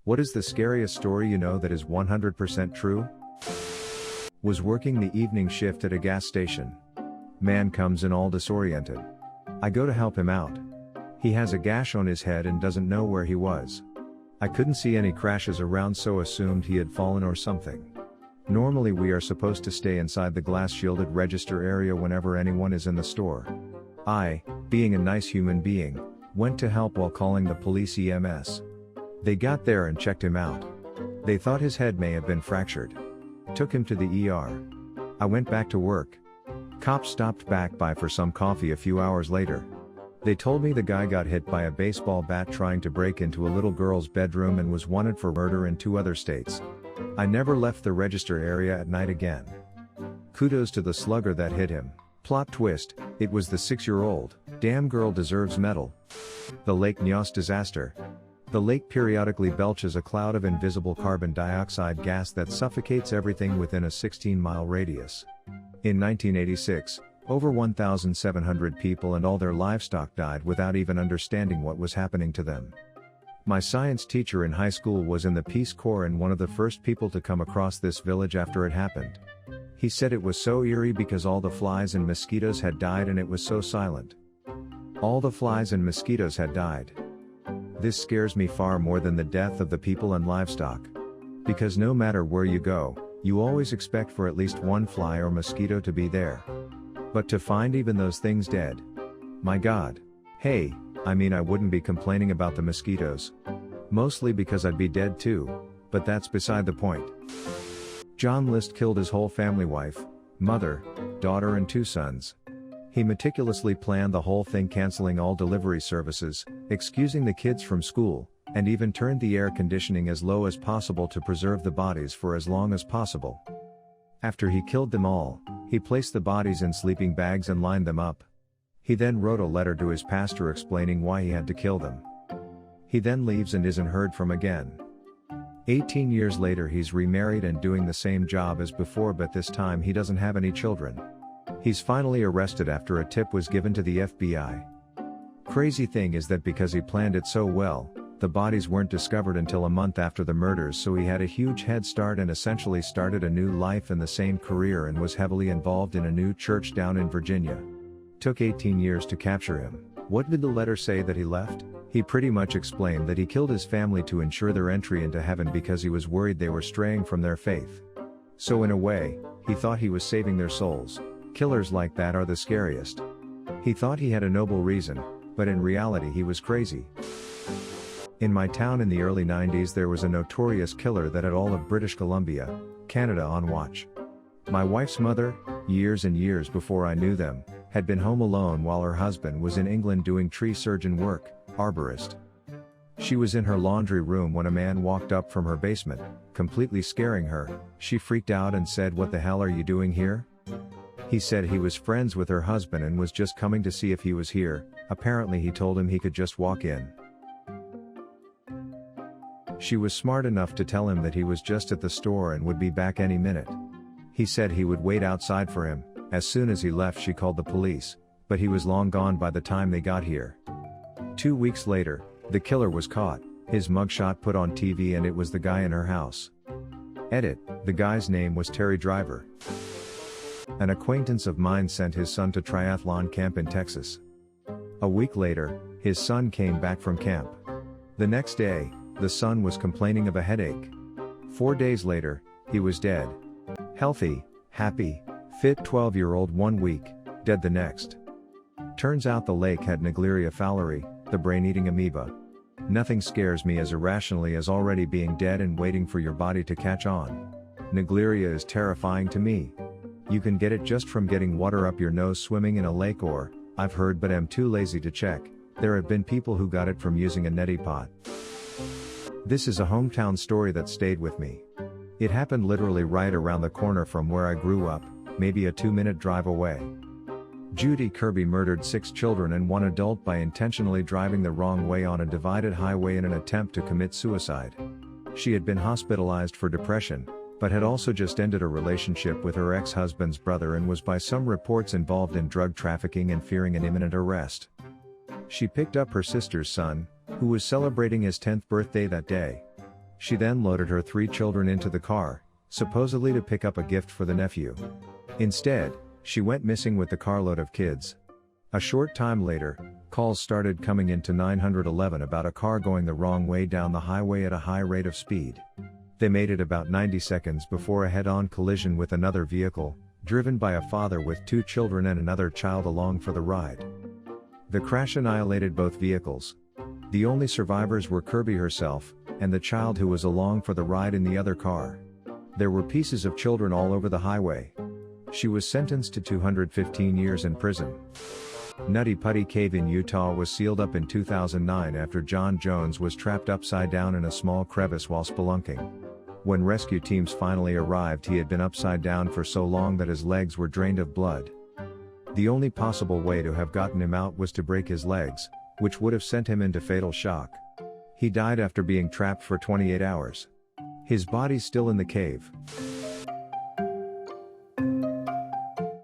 What is the scariest story you know that is 100% true? Was working the evening shift at a gas station. Man comes in all disoriented. I go to help him out. He has a gash on his head and doesn't know where he was. I couldn't see any crashes around, so assumed he had fallen or something. Normally we are supposed to stay inside the glass shielded register area whenever anyone is in the store. I, being a nice human being, went to help while calling the police EMS. They got there and checked him out. They thought his head may have been fractured. Took him to the ER. I went back to work. Cops stopped back by for some coffee a few hours later. They told me the guy got hit by a baseball bat trying to break into a little girl's bedroom and was wanted for murder in 2 other states. I never left the register area at night again. Kudos to the slugger that hit him. Plot twist, it was the 6-year-old. Damn girl deserves medal. The Lake Nyos disaster. The lake periodically belches a cloud of invisible carbon dioxide gas that suffocates everything within a 16-mile radius. In 1986, over 1,700 people and all their livestock died without even understanding what was happening to them. My science teacher in high school was in the Peace Corps and one of the first people to come across this village after it happened. He said it was so eerie because all the flies and mosquitoes had died and it was so silent. All the flies and mosquitoes had died. This scares me far more than the death of the people and livestock. Because no matter where you go, you always expect for at least one fly or mosquito to be there. But to find even those things dead. My God. Hey, I mean I wouldn't be complaining about the mosquitoes. Mostly because I'd be dead too, but that's beside the point. John List killed his whole family, wife, mother, daughter and 2 sons. He meticulously planned the whole thing, canceling all delivery services, excusing the kids from school, and even turned the air conditioning as low as possible to preserve the bodies for as long as possible. After he killed them all, he placed the bodies in sleeping bags and lined them up. He then wrote a letter to his pastor explaining why he had to kill them. He then leaves and isn't heard from again. 18 years later he's remarried and doing the same job as before, but this time he doesn't have any children. He's finally arrested after a tip was given to the FBI. Crazy thing is that because he planned it so well, the bodies weren't discovered until a month after the murders, so he had a huge head start and essentially started a new life in the same career and was heavily involved in a new church down in Virginia. Took 18 years to capture him. What did the letter say that he left? He pretty much explained that he killed his family to ensure their entry into heaven because he was worried they were straying from their faith. So in a way, he thought he was saving their souls. Killers like that are the scariest. He thought he had a noble reason, but in reality he was crazy. In my town in the early 90s there was a notorious killer that had all of British Columbia, Canada on watch. My wife's mother, years and years before I knew them, had been home alone while her husband was in England doing tree surgeon work, arborist. She was in her laundry room when a man walked up from her basement, completely scaring her. She freaked out and said, "What the hell are you doing here?" He said he was friends with her husband and was just coming to see if he was here. Apparently he told him he could just walk in. She was smart enough to tell him that he was just at the store and would be back any minute. He said he would wait outside for him. As soon as he left she called the police, but he was long gone by the time they got here. 2 weeks later, the killer was caught, his mugshot put on TV, and it was the guy in her house. Edit, the guy's name was Terry Driver. An acquaintance of mine sent his son to triathlon camp in Texas. A week later, his son came back from camp. The next day, the son was complaining of a headache. 4 days later, he was dead. Healthy, happy, fit 12-year-old 1 week, dead the next. Turns out the lake had Naegleria fowleri, the brain-eating amoeba. Nothing scares me as irrationally as already being dead and waiting for your body to catch on. Naegleria is terrifying to me. You can get it just from getting water up your nose swimming in a lake, or, I've heard but am too lazy to check, there have been people who got it from using a neti pot. This is a hometown story that stayed with me. It happened literally right around the corner from where I grew up, maybe a 2-minute drive away. Judy Kirby murdered 6 children and 1 adult by intentionally driving the wrong way on a divided highway in an attempt to commit suicide. She had been hospitalized for depression, but had also just ended a relationship with her ex-husband's brother and was by some reports involved in drug trafficking and fearing an imminent arrest. She picked up her sister's son, who was celebrating his 10th birthday that day. She then loaded her 3 children into the car, supposedly to pick up a gift for the nephew. Instead, she went missing with the carload of kids. A short time later, calls started coming into 911 about a car going the wrong way down the highway at a high rate of speed. They made it about 90 seconds before a head-on collision with another vehicle, driven by a father with 2 children and another child along for the ride. The crash annihilated both vehicles. The only survivors were Kirby herself, and the child who was along for the ride in the other car. There were pieces of children all over the highway. She was sentenced to 215 years in prison. Nutty Putty Cave in Utah was sealed up in 2009 after John Jones was trapped upside down in a small crevice while spelunking. When rescue teams finally arrived, he had been upside down for so long that his legs were drained of blood. The only possible way to have gotten him out was to break his legs, which would have sent him into fatal shock. He died after being trapped for 28 hours. His body's still in the cave.